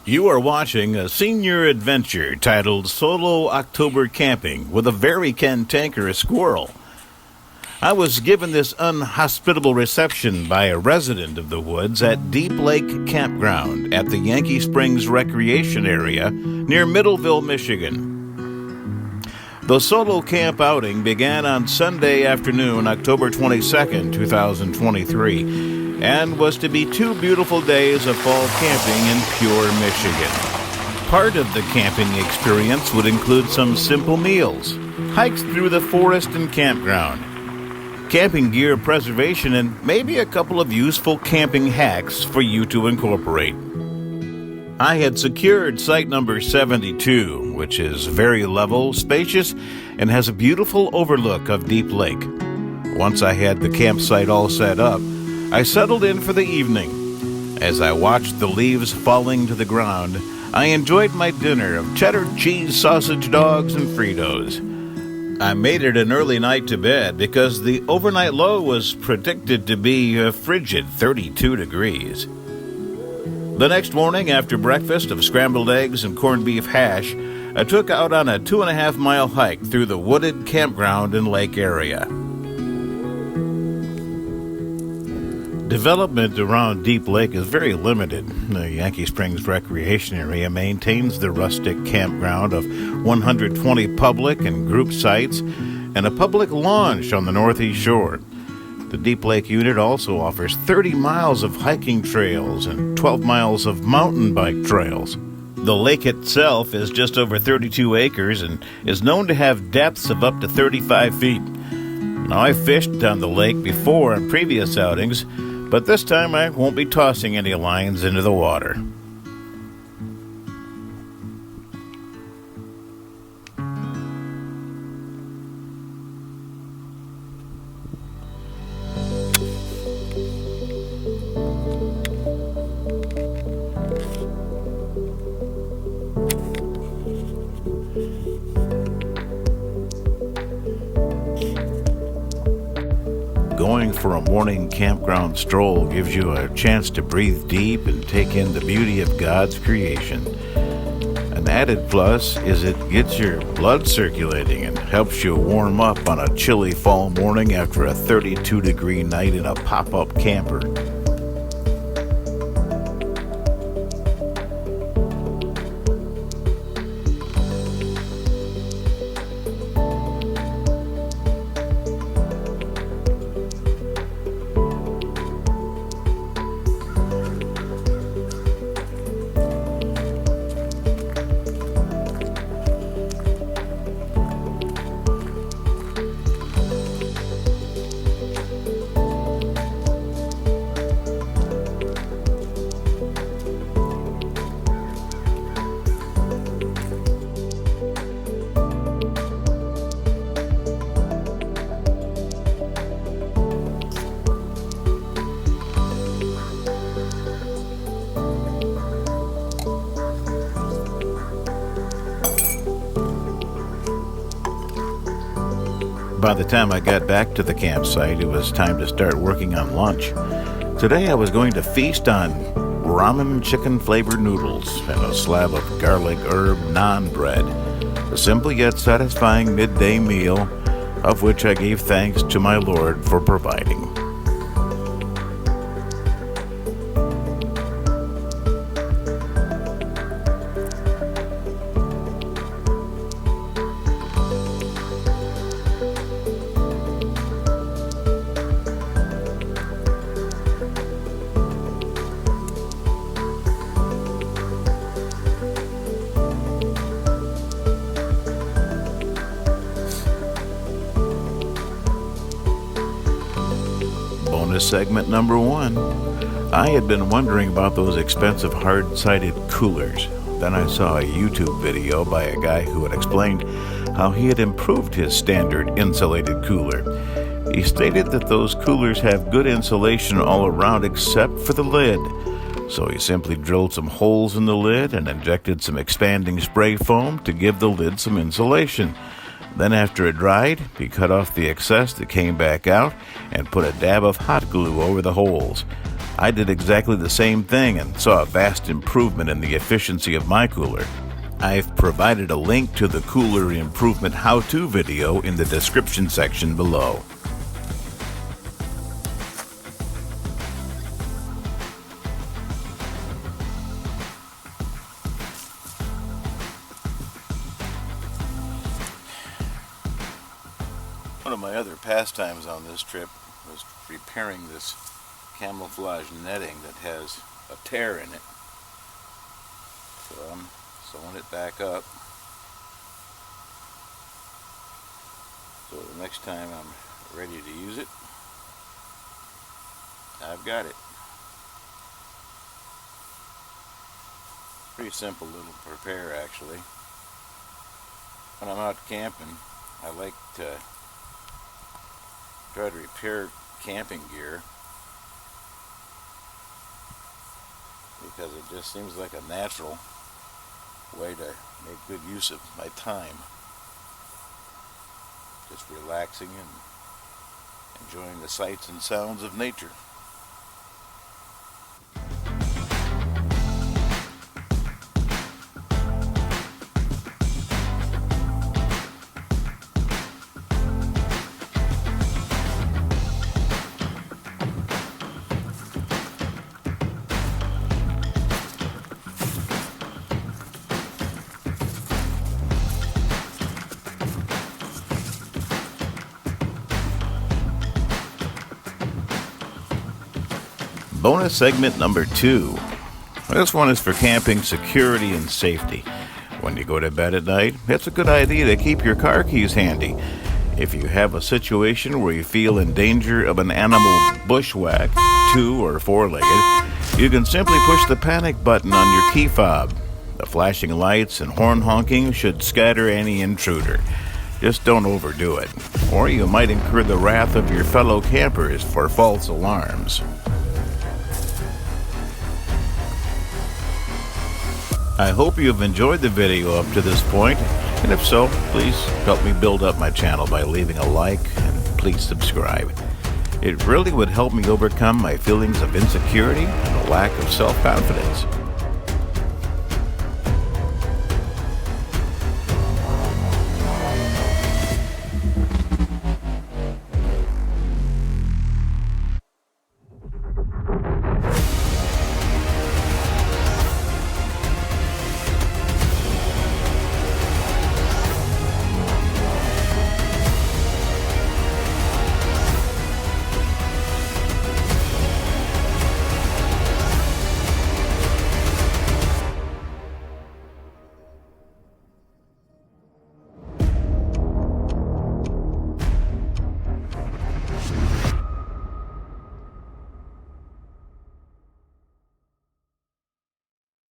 You are watching a senior adventure titled Solo October Camping with a very cantankerous squirrel. I was given this unhospitable reception by a resident of the woods at Deep Lake Campground at the Yankee Springs Recreation Area near Middleville, Michigan. The solo camp outing began on Sunday afternoon, October 22nd, 2023, and was to be 2 beautiful days of fall camping in pure Michigan. Part of the camping experience would include some simple meals, hikes through the forest and campground, camping gear preservation, and maybe a couple of useful camping hacks for you to incorporate. I had secured site number 72, which is very level, spacious, and has a beautiful overlook of Deep Lake. Once I had the campsite all set up, I settled in for the evening. As I watched the leaves falling to the ground, I enjoyed my dinner of cheddar cheese sausage dogs and Fritos. I made it an early night to bed because the overnight low was predicted to be a frigid 32 degrees. The next morning, after breakfast of scrambled eggs and corned beef hash, I took out on a 2.5-mile hike through the wooded campground and lake area. Development around Deep Lake is very limited. The Yankee Springs Recreation Area maintains the rustic campground of 120 public and group sites and a public launch on the northeast shore. The Deep Lake unit also offers 30 miles of hiking trails and 12 miles of mountain bike trails. The lake itself is just over 32 acres and is known to have depths of up to 35 feet. Now, I've fished on the lake before on previous outings, but this time I won't be tossing any lines into the water. Going for a morning campground stroll gives you a chance to breathe deep and take in the beauty of God's creation. An added plus is it gets your blood circulating and helps you warm up on a chilly fall morning after a 32-degree night in a pop-up camper. By the time I got back to the campsite, it was time to start working on lunch. Today I was going to feast on ramen chicken-flavored noodles and a slab of garlic herb naan bread, a simple yet satisfying midday meal, of which I gave thanks to my Lord for providing. Segment number 1. I had been wondering about those expensive hard-sided coolers. Then I saw a YouTube video by a guy who had explained how he had improved his standard insulated cooler. He stated that those coolers have good insulation all around except for the lid. So he simply drilled some holes in the lid and injected some expanding spray foam to give the lid some insulation. Then after it dried, he cut off the excess that came back out and put a dab of hot glue over the holes. I did exactly the same thing and saw a vast improvement in the efficiency of my cooler. I've provided a link to the cooler improvement how-to video in the description section below. One of my other pastimes on this trip was repairing this camouflage netting that has a tear in it. So I'm sewing it back up. So the next time I'm ready to use it, I've got it. Pretty simple little repair actually. When I'm out camping, I like to try to repair camping gear because it just seems like a natural way to make good use of my time. Just relaxing and enjoying the sights and sounds of nature. Bonus segment number 2. This one is for camping security and safety. When you go to bed at night, it's a good idea to keep your car keys handy. If you have a situation where you feel in danger of an animal bushwhack, 2- or 4-legged, you can simply push the panic button on your key fob. The flashing lights and horn honking should scatter any intruder. Just don't overdo it, or you might incur the wrath of your fellow campers for false alarms. I hope you have enjoyed the video up to this point, and if so, please help me build up my channel by leaving a like and please subscribe. It really would help me overcome my feelings of insecurity and a lack of self-confidence.